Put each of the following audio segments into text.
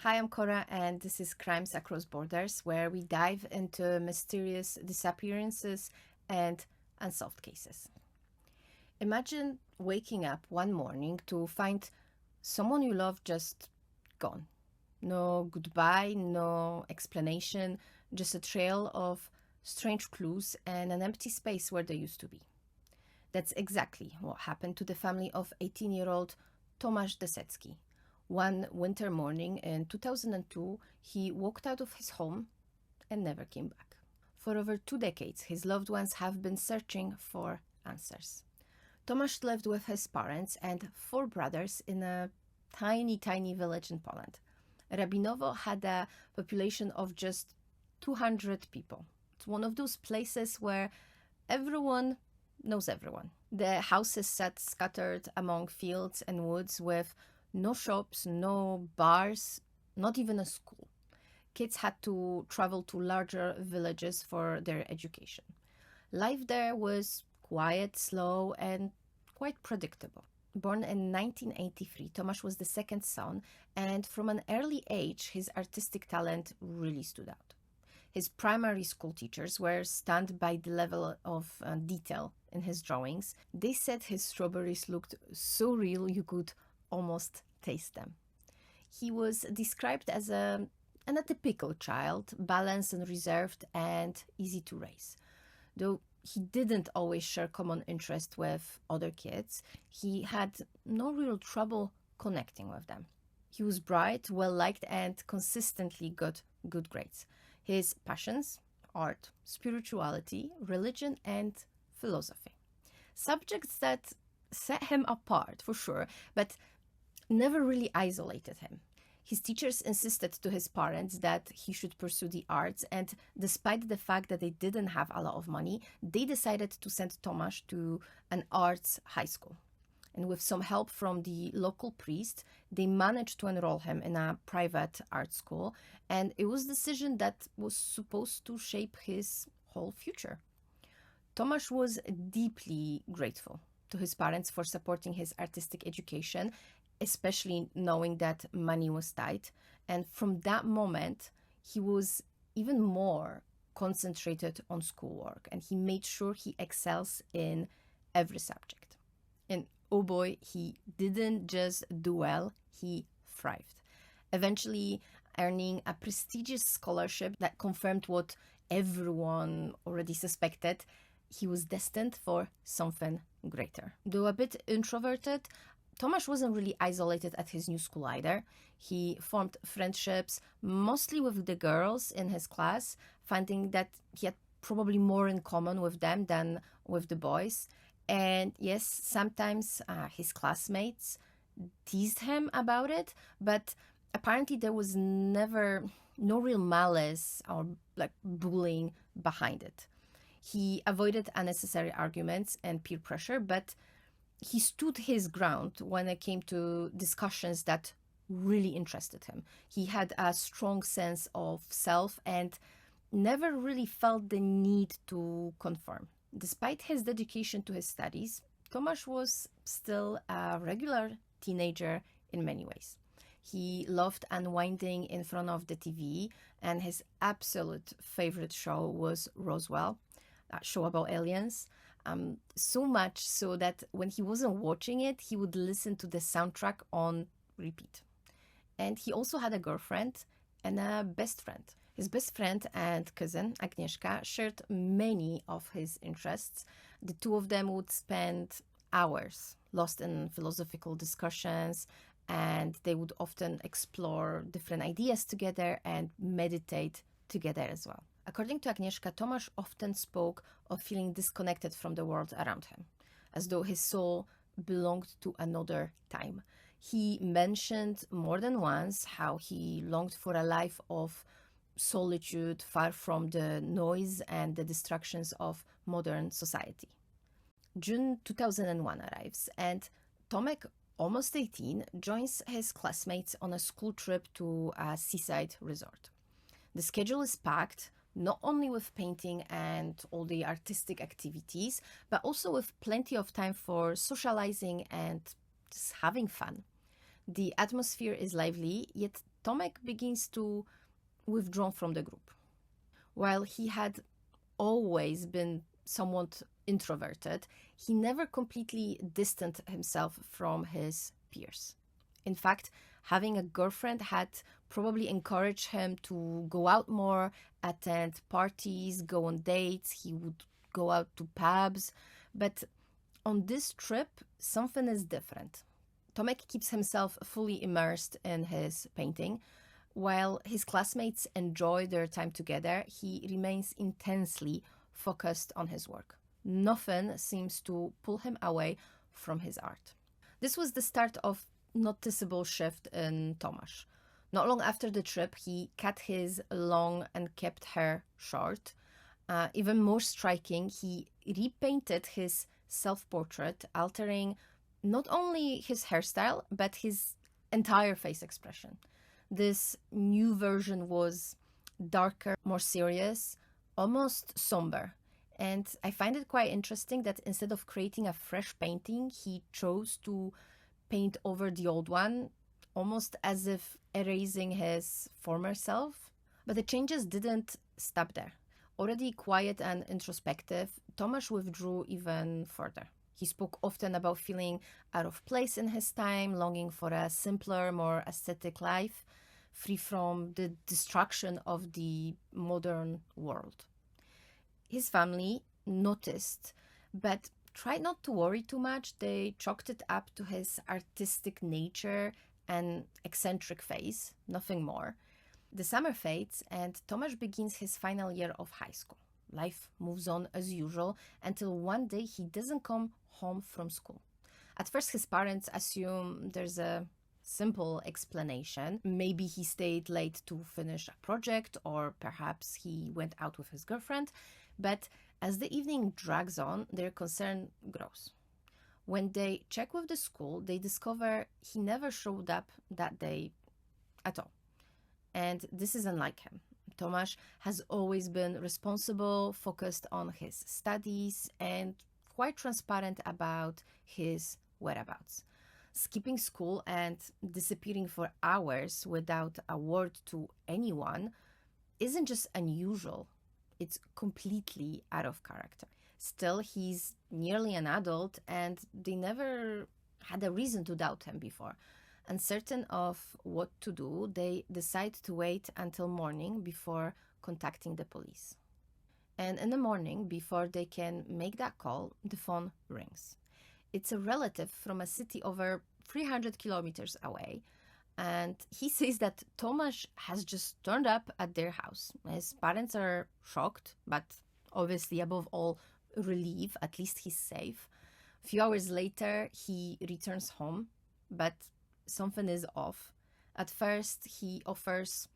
Hi, I'm Cora, and this is Crimes Across Borders, where we dive into mysterious disappearances and unsolved cases. Imagine waking up one morning to find someone you love just gone. No goodbye, no explanation, just a trail of strange clues and an empty space where they used to be. That's exactly what happened to the family of 18-year-old Tomasz Desecki. One winter morning in 2002, he walked out of his home and never came back. For over 2 decades, his loved ones have been searching for answers. Tomasz lived with his parents and four brothers in a tiny village in Poland. Rabinowo had a population of just 200 people. It's one of those places where everyone knows everyone. The houses sat scattered among fields and woods with no shops, no bars, not even a school. Kids had to travel to larger villages for their education. Life there was quiet, slow, and quite predictable. Born in 1983, Tomasz was the second son, and from an early age, his artistic talent really stood out. His primary school teachers were stunned by the level of detail in his drawings. They said his strawberries looked so real you could almost taste them. He was described as an atypical child, balanced and reserved, and easy to raise. Though he didn't always share common interests with other kids, he had no real trouble connecting with them. He was bright, well liked, and consistently got good grades. His passions: art, spirituality, religion, and philosophy. Subjects that set him apart, for sure, but never really isolated him. His teachers insisted to his parents that he should pursue the arts, and despite the fact that they didn't have a lot of money, they decided to send Tomasz to an arts high school. And with some help from the local priest, they managed to enroll him in a private art school, and it was a decision that was supposed to shape his whole future. Tomasz was deeply grateful to his parents for supporting his artistic education, especially knowing that money was tight. And from that moment, he was even more concentrated on schoolwork, and he made sure he excels in every subject. And oh boy, he didn't just do well, he thrived. Eventually, earning a prestigious scholarship that confirmed what everyone already suspected: he was destined for something greater. Though a bit introverted, Tomasz wasn't really isolated at his new school either. He formed friendships mostly with the girls in his class, finding that he had probably more in common with them than with the boys. And yes, sometimes his classmates teased him about it, but apparently there was never no real malice or like bullying behind it. He avoided unnecessary arguments and peer pressure, but he stood his ground when it came to discussions that really interested him. He had a strong sense of self and never really felt the need to conform. Despite his dedication to his studies, Tomasz was still a regular teenager in many ways. He loved unwinding in front of the TV, and his absolute favorite show was Roswell, a show about aliens. So much so that when he wasn't watching it, he would listen to the soundtrack on repeat. And he also had a girlfriend and a best friend. His best friend and cousin, Agnieszka, shared many of his interests. The two of them would spend hours lost in philosophical discussions, and they would often explore different ideas together and meditate together as well. According to Agnieszka, Tomasz often spoke of feeling disconnected from the world around him, as though his soul belonged to another time. He mentioned more than once how he longed for a life of solitude, far from the noise and the distractions of modern society. June 2001 arrives, and Tomek, almost 18, joins his classmates on a school trip to a seaside resort. The schedule is packed, not only with painting and all the artistic activities, but also with plenty of time for socializing and just having fun. The atmosphere is lively, yet Tomek begins to withdraw from the group. While he had always been somewhat introverted, he never completely distanced himself from his peers. In fact, having a girlfriend had probably encouraged him to go out more, attend parties, go on dates. He would go out to pubs. But on this trip, something is different. Tomek keeps himself fully immersed in his painting. While his classmates enjoy their time together, he remains intensely focused on his work. Nothing seems to pull him away from his art. This was the start of noticeable shift in Tomasz. Not long after the trip, he cut his long and kept hair short. Even more striking, he repainted his self-portrait, altering not only his hairstyle, but his entire face expression. This new version was darker, more serious, almost somber. And I find it quite interesting that instead of creating a fresh painting, he chose to paint over the old one, almost as if erasing his former self. But the changes didn't stop there. Already quiet and introspective, Tomasz withdrew even further. He spoke often about feeling out of place in his time, longing for a simpler, more aesthetic life, free from the destruction of the modern world. His family noticed, but tried not to worry too much. They chalked it up to his artistic nature and eccentric face, nothing more. The summer fades, and Tomasz begins his final year of high school. Life moves on as usual until one day he doesn't come home from school. At first, his parents assume there's a simple explanation. Maybe he stayed late to finish a project, or perhaps he went out with his girlfriend. But as the evening drags on, their concern grows. When they check with the school, they discover he never showed up that day at all. And this is unlike him. Tomasz has always been responsible, focused on his studies, and quite transparent about his whereabouts. Skipping school and disappearing for hours without a word to anyone isn't just unusual, it's completely out of character. Still, he's nearly an adult, and they never had a reason to doubt him before. Uncertain of what to do, they decide to wait until morning before contacting the police. And in the morning, before they can make that call, the phone rings. It's a relative from a city over 300 kilometers away, and he says that Tomasz has just turned up at their house. His parents are shocked, but obviously above all, relieved, at least he's safe. A few hours later, he returns home, but something is off. At first, he offers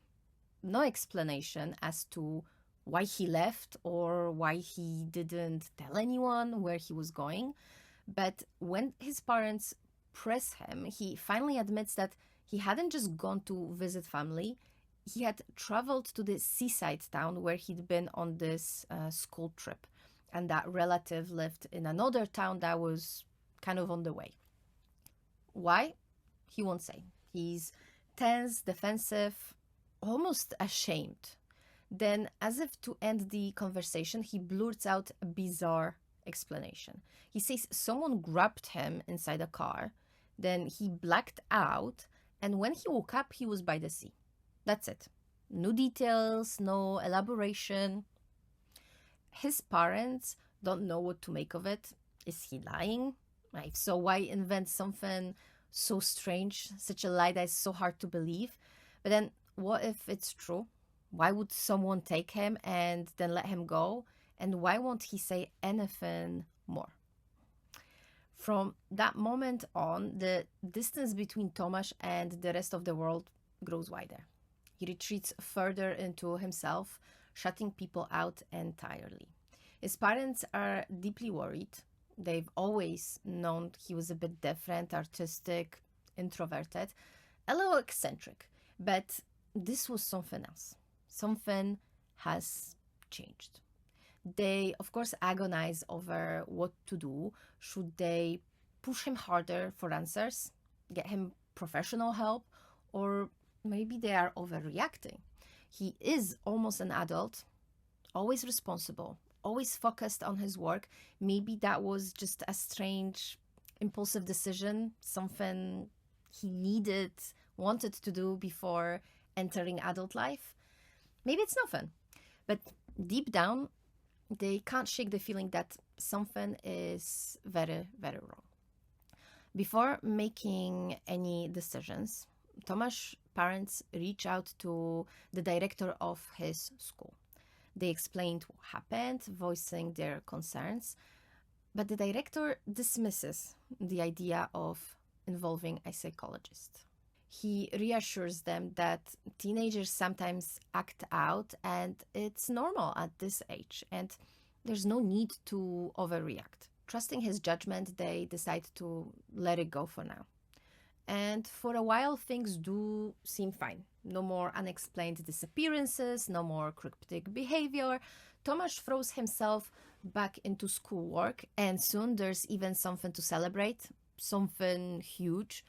no explanation as to why he left or why he didn't tell anyone where he was going. But when his parents press him, he finally admits that he hadn't just gone to visit family. He had traveled to the seaside town where he'd been on this school trip. And that relative lived in another town that was kind of on the way. Why? He won't say. He's tense, defensive, almost ashamed. Then, as if to end the conversation, he blurts out a bizarre explanation. He says someone grabbed him inside a car, then he blacked out, and when he woke up, he was by the sea. That's it. No details, no elaboration. His parents don't know what to make of it. Is he lying? If so, why invent something so strange, such a lie that is so hard to believe? But then, what if it's true? Why would someone take him and then let him go? And why won't he say anything more? From that moment on, the distance between Tomasz and the rest of the world grows wider. He retreats further into himself, shutting people out entirely. His parents are deeply worried. They've always known he was a bit different, artistic, introverted, a little eccentric. But this was something else. Something has changed. They, of course, agonize over what to do. Should they push him harder for answers, get him professional help, or maybe they are overreacting. He is almost an adult, always responsible, always focused on his work. Maybe that was just a strange, impulsive decision, something he wanted to do before entering adult life. Maybe it's nothing. But deep down, they can't shake the feeling that something is very, very wrong. Before making any decisions, Tomasz parents reach out to the director of his school. They explained what happened, voicing their concerns, but the director dismisses the idea of involving a psychologist. He reassures them that teenagers sometimes act out and it's normal at this age and there's no need to overreact. Trusting his judgment, they decide to let it go for now. And for a while, things do seem fine. No more unexplained disappearances, no more cryptic behavior. Tomasz throws himself back into schoolwork, and soon there's even something to celebrate, something huge.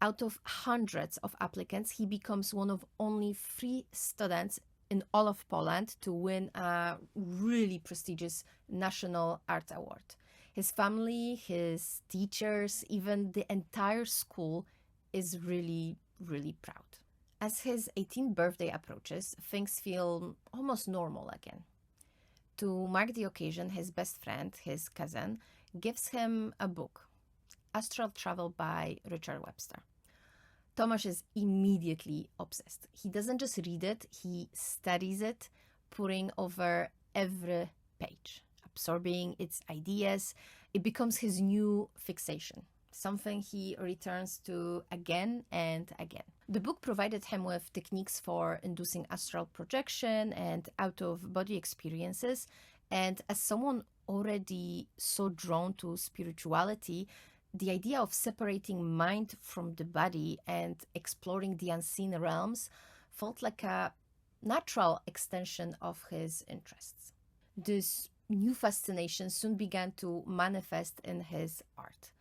Out of hundreds of applicants, he becomes one of only 3 students in all of Poland to win a really prestigious National Art Award. His family, his teachers, even the entire school is really, really proud. As his 18th birthday approaches, things feel almost normal again. To mark the occasion, his best friend, his cousin, gives him a book, Astral Travel by Richard Webster. Tomasz is immediately obsessed. He doesn't just read it, he studies it, poring over every page, absorbing its ideas. It becomes his new fixation, something he returns to again and again. The book provided him with techniques for inducing astral projection and out-of-body experiences, and as someone already so drawn to spirituality, the idea of separating mind from the body and exploring the unseen realms felt like a natural extension of his interests. This new fascination soon began to manifest in his art.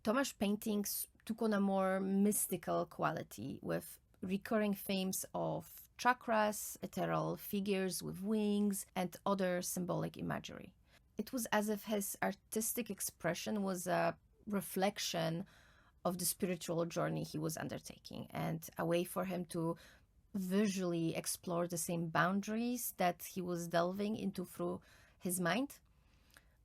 Tomasz paintings took on a more mystical quality, with recurring themes of chakras, ethereal figures with wings, and other symbolic imagery. It was as if his artistic expression was a reflection of the spiritual journey he was undertaking and a way for him to visually explore the same boundaries that he was delving into through his mind.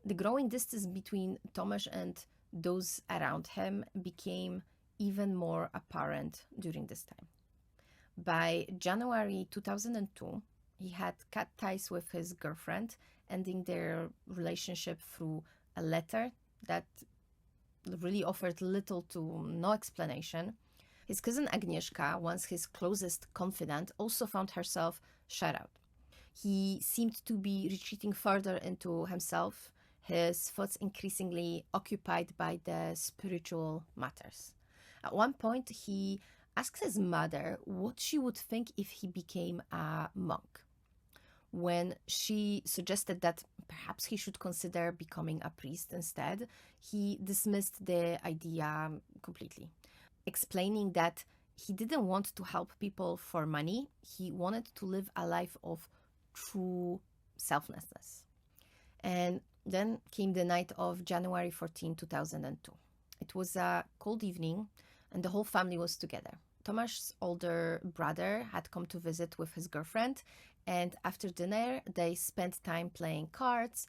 The growing distance between Tomasz and those around him became even more apparent during this time. By January 2002, he had cut ties with his girlfriend, ending their relationship through a letter that really offered little to no explanation. His cousin Agnieszka, once his closest confidant, also found herself shut out. He seemed to be retreating further into himself, his thoughts increasingly occupied by the spiritual matters. At one point, he asked his mother what she would think if he became a monk. When she suggested that perhaps he should consider becoming a priest instead, he dismissed the idea completely, explaining that he didn't want to help people for money. He wanted to live a life of true selflessness. And then came the night of January 14, 2002. It was a cold evening and the whole family was together. Tomasz's older brother had come to visit with his girlfriend, and after dinner, they spent time playing cards,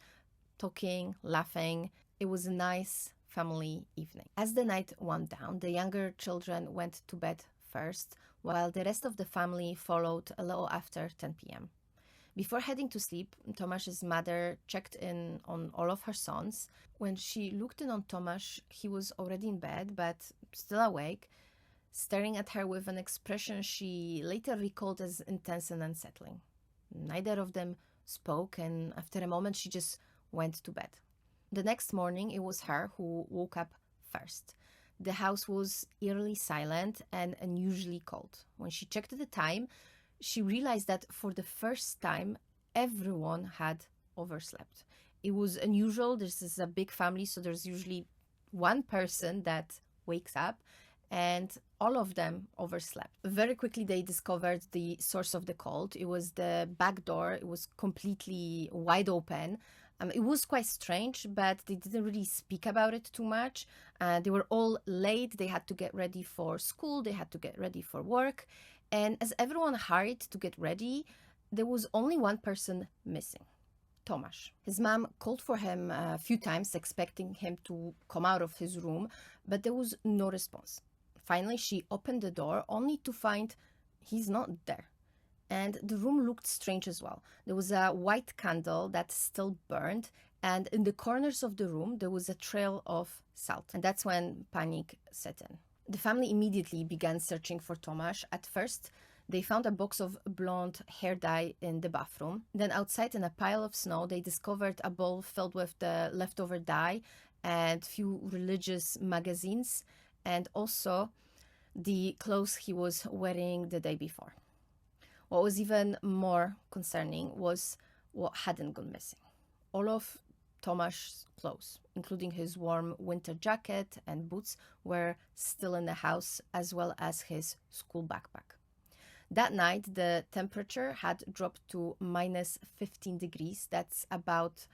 talking, laughing. It was a nice family evening. As the night wound down, the younger children went to bed first, while the rest of the family followed a little after 10 p.m. Before heading to sleep, Tomasz's mother checked in on all of her sons. When she looked in on Tomasz, he was already in bed, but still awake, staring at her with an expression she later recalled as intense and unsettling. Neither of them spoke, and after a moment, she just went to bed. The next morning, it was her who woke up first. The house was eerily silent and unusually cold. When she checked the time, she realized that for the first time, everyone had overslept. It was unusual. This is a big family, so there's usually one person that wakes up, and all of them overslept. Very quickly, they discovered the source of the cold. It was the back door. It was completely wide open. It was quite strange, but they didn't really speak about it too much. They were all late. They had to get ready for school. They had to get ready for work. And as everyone hurried to get ready, there was only one person missing. Tomasz. His mom called for him a few times, expecting him to come out of his room, but there was no response. Finally, she opened the door only to find he's not there. And the room looked strange as well. There was a white candle that still burned, and in the corners of the room, there was a trail of salt. And that's when panic set in. The family immediately began searching for Tomasz. At first, they found a box of blonde hair dye in the bathroom. Then outside in a pile of snow, they discovered a bowl filled with the leftover dye and few religious magazines, and also the clothes he was wearing the day before. What was even more concerning was what hadn't gone missing. All of Tomasz's clothes, including his warm winter jacket and boots, were still in the house, as well as his school backpack. That night, the temperature had dropped to minus 15 degrees. That's about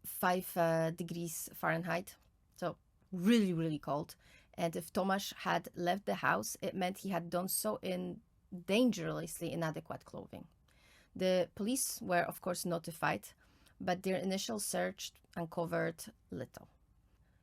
5 degrees Fahrenheit. So really, really cold. And if Tomasz had left the house, it meant he had done so in dangerously inadequate clothing. The police were, of course, notified, but their initial search uncovered little.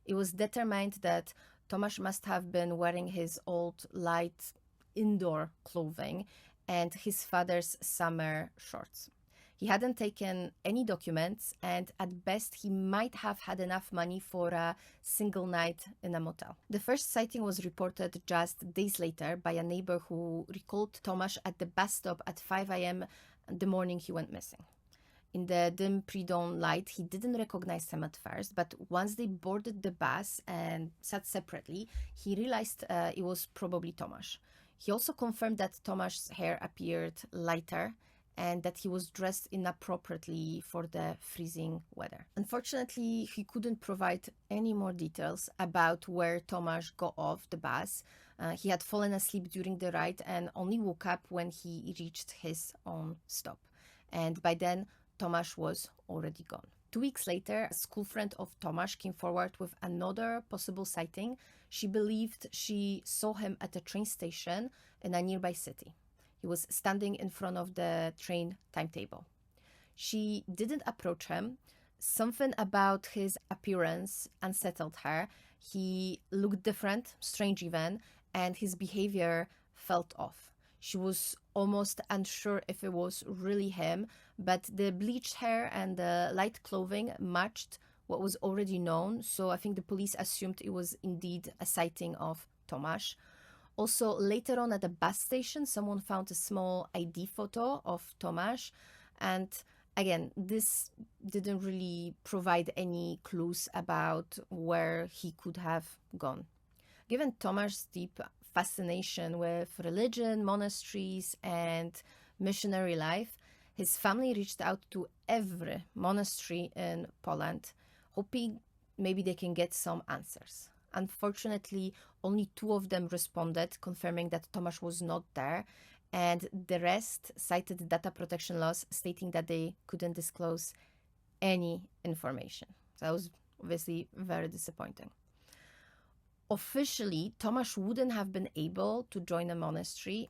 It was determined that Tomasz must have been wearing his old light indoor clothing and his father's summer shorts. He hadn't taken any documents, and at best he might have had enough money for a single night in a motel. The first sighting was reported just days later by a neighbor who recalled Tomasz at the bus stop at 5 a.m. the morning he went missing. In the dim pre-dawn light, he didn't recognize him at first, but once they boarded the bus and sat separately, he realized it was probably Tomasz. He also confirmed that Tomasz's hair appeared lighter and that he was dressed inappropriately for the freezing weather. Unfortunately, he couldn't provide any more details about where Tomasz got off the bus. He had fallen asleep during the ride and only woke up when he reached his own stop. And by then, Tomasz was already gone. 2 weeks later, a school friend of Tomasz came forward with another possible sighting. She believed she saw him at a train station in a nearby city. He was standing in front of the train timetable. She didn't approach him. Something about his appearance unsettled her. He looked different, strange even, and his behavior felt off. She was almost unsure if it was really him, but the bleached hair and the light clothing matched what was already known, so I think the police assumed it was indeed a sighting of Tomasz. Also, later on at the bus station, someone found a small ID photo of Tomasz, and again, this didn't really provide any clues about where he could have gone. Given Tomasz's deep fascination with religion, monasteries, and missionary life, his family reached out to every monastery in Poland, hoping maybe they can get some answers. Unfortunately, only 2 of them responded, confirming that Tomasz was not there, and the rest cited data protection laws stating that they couldn't disclose any information. So that was obviously very disappointing. Officially, Tomasz wouldn't have been able to join a monastery.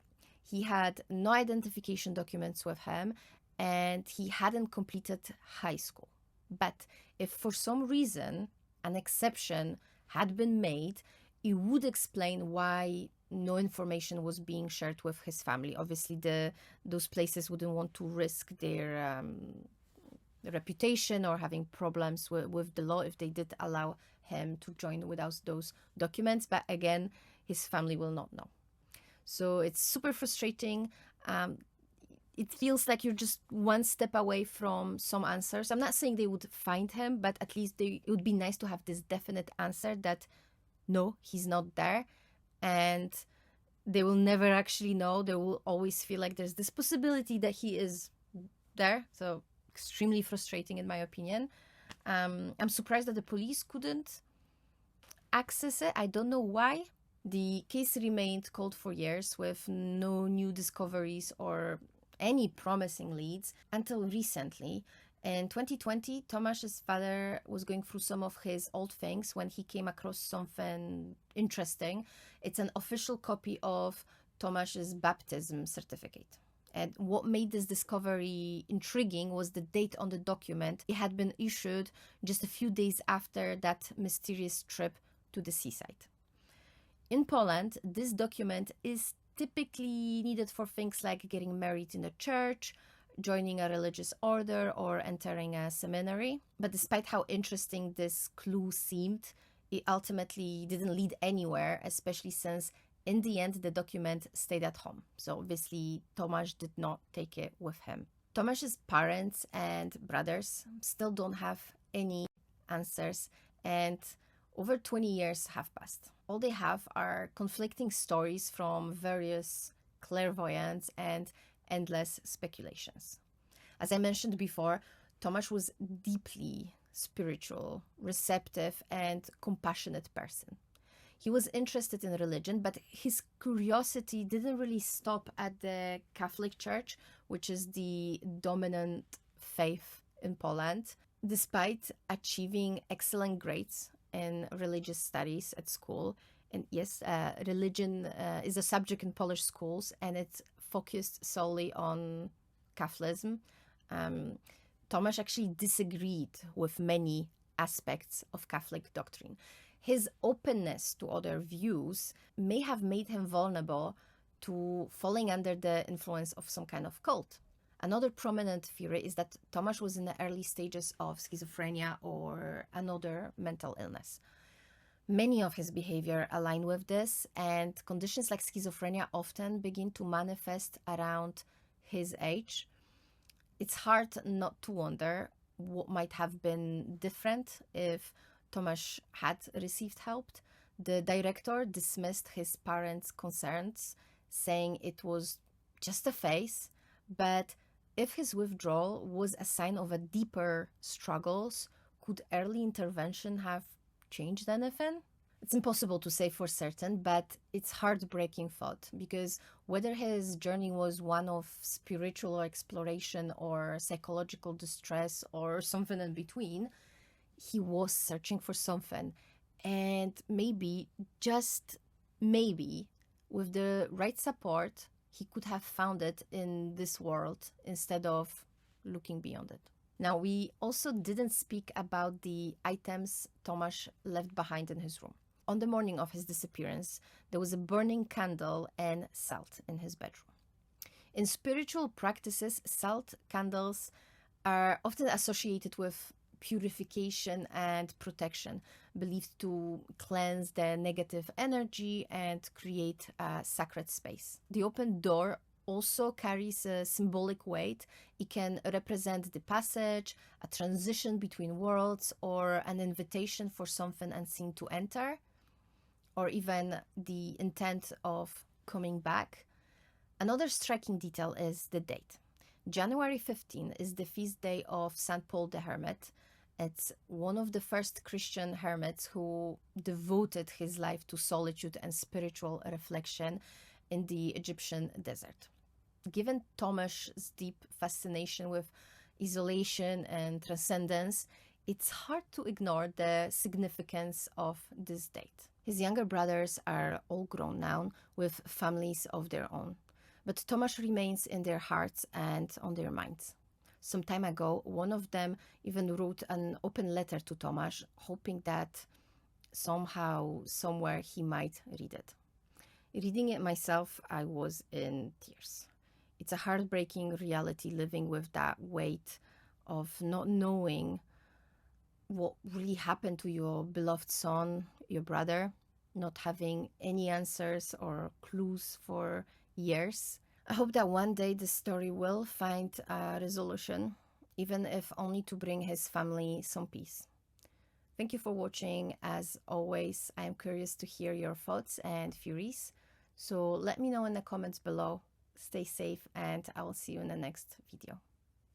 He had no identification documents with him, and he hadn't completed high school. But if for some reason an exception had been made, it would explain why no information was being shared with his family. Obviously, those places wouldn't want to risk their reputation or having problems with the law if they did allow him to join without those documents. But again, his family will not know. So it's super frustrating. It feels like you're just one step away from some answers. I'm not saying they would find him, but at least it would be nice to have this definite answer that no, he's not there. And they will never actually know. They will always feel like there's this possibility that he is there. So extremely frustrating in my opinion. I'm surprised that the police couldn't access it. I don't know why. The case remained cold for years with no new discoveries or any promising leads until recently. In 2020, Tomasz's father was going through some of his old things when he came across something interesting. It's an official copy of Tomasz's baptism certificate. And what made this discovery intriguing was the date on the document. It had been issued just a few days after that mysterious trip to the seaside. In Poland, this document is typically needed for things like getting married in a church, joining a religious order, or entering a seminary. But despite how interesting this clue seemed, it ultimately didn't lead anywhere, especially since in the end the document stayed at home. So obviously Tomasz did not take it with him. Tomasz's parents and brothers still don't have any answers, and over 20 years have passed. All they have are conflicting stories from various clairvoyants and endless speculations. As I mentioned before, Tomasz was deeply spiritual, receptive, and compassionate person. He was interested in religion, but his curiosity didn't really stop at the Catholic Church, which is the dominant faith in Poland. Despite achieving excellent grades in religious studies at school, and yes, religion is a subject in Polish schools, and it's focused solely on Catholicism. Tomasz actually disagreed with many aspects of Catholic doctrine. His openness to other views may have made him vulnerable to falling under the influence of some kind of cult. Another prominent theory is that Tomasz was in the early stages of schizophrenia or another mental illness. Many of his behavior align with this, and conditions like schizophrenia often begin to manifest around his age. It's hard not to wonder what might have been different if Tomasz had received help. The director dismissed his parents' concerns, saying it was just a phase, but if his withdrawal was a sign of a deeper struggles, could early intervention have changed anything? It's impossible to say for certain, but it's heartbreaking thought, because whether his journey was one of spiritual exploration or psychological distress or something in between, he was searching for something. And maybe, just maybe, with the right support, he could have found it in this world instead of looking beyond it. Now, we also didn't speak about the items Tomasz left behind in his room. On the morning of his disappearance, there was a burning candle and salt in his bedroom. In spiritual practices, salt candles are often associated with purification and protection, believed to cleanse the negative energy and create a sacred space. The open door also carries a symbolic weight. It can represent the passage, a transition between worlds, or an invitation for something unseen to enter, or even the intent of coming back. Another striking detail is the date. January 15 is the feast day of St. Paul the Hermit. It's one of the first Christian hermits who devoted his life to solitude and spiritual reflection in the Egyptian desert. Given Tomasz's deep fascination with isolation and transcendence, it's hard to ignore the significance of this date. His younger brothers are all grown now with families of their own, but Tomasz remains in their hearts and on their minds. Some time ago, one of them even wrote an open letter to Tomasz, hoping that somehow, somewhere, he might read it. Reading it myself, I was in tears. It's a heartbreaking reality, living with that weight of not knowing what really happened to your beloved son, your brother, not having any answers or clues for years. I hope that one day the story will find a resolution, even if only to bring his family some peace. Thank you for watching. As always, I am curious to hear your thoughts and theories, so let me know in the comments below. Stay safe, and I will see you in the next video.